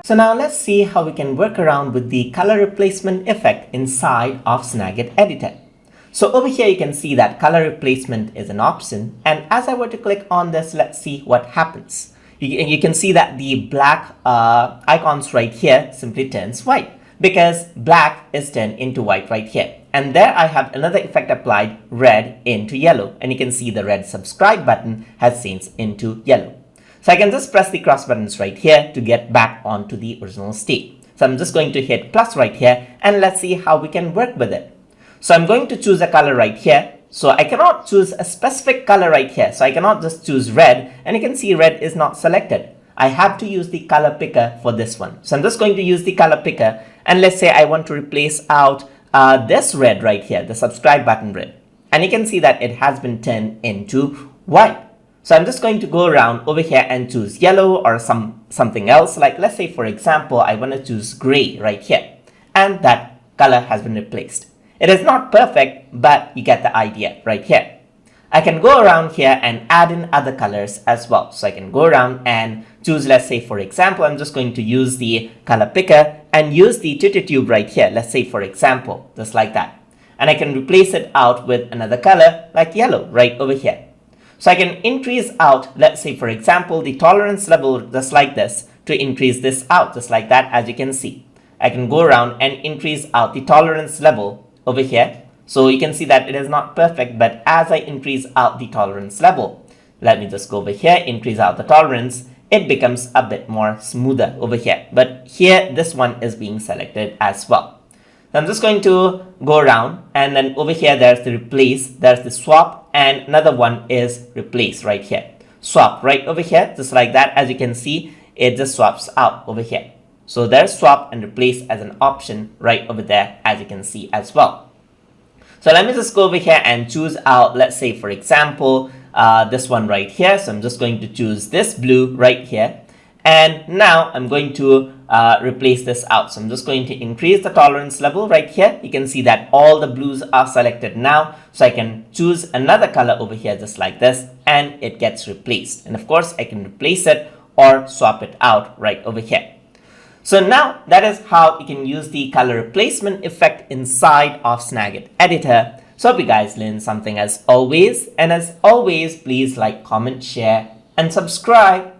So now let's see how we can work around with the color replacement effect inside of Snagit editor. So over here you can see that color replacement is an option, and as I were to click on this, let's see what happens. You can see that the black icons right here simply turns white because black is turned into white right here. And there I have another effect applied, red into yellow, and you can see the red subscribe button has changed into yellow. So I can just press the cross buttons right here to get back onto the original state. So I'm just going to hit plus right here, and let's see how we can work with it. So I'm going to choose a color right here. So I cannot choose a specific color right here. So I cannot just choose red, and you can see red is not selected. I have to use the color picker for this one. So I'm just going to use the color picker, and let's say I want to replace out this red right here, the subscribe button red. And you can see that it has been turned into white. So I'm just going to go around over here and choose yellow or something else. Like let's say, for example, I want to choose gray right here, and that color has been replaced. It is not perfect, but you get the idea right here. I can go around here and add in other colors as well. So I can go around and choose, let's say, for example, I'm just going to use the color picker and use the Twitter tube right here. Let's say, for example, just like that. And I can replace it out with another color like yellow right over here. So I can increase out, let's say, for example, the tolerance level just like this to increase this out just like that, as you can see. I can go around and increase out the tolerance level over here. So you can see that it is not perfect, but as I increase out the tolerance level, let me just go over here, increase out the tolerance, it becomes a bit more smoother over here. But here, this one is being selected as well. So I'm just going to go around, and then over here, there's the replace, there's the swap, and another one is replace right here. Swap right over here, just like that. As you can see, it just swaps out over here. So there's swap and replace as an option right over there, as you can see as well. So let me just go over here and choose out, let's say, for example, this one right here. So I'm just going to choose this blue right here. And now I'm going to replace this out. So I'm just going to increase the tolerance level right here. You can see that all the blues are selected now. So I can choose another color over here just like this, and it gets replaced. And of course, I can replace it or swap it out right over here. So now that is how you can use the color replacement effect inside of Snagit editor. So hope you guys learned something as always. And as always, please like, comment, share, and subscribe.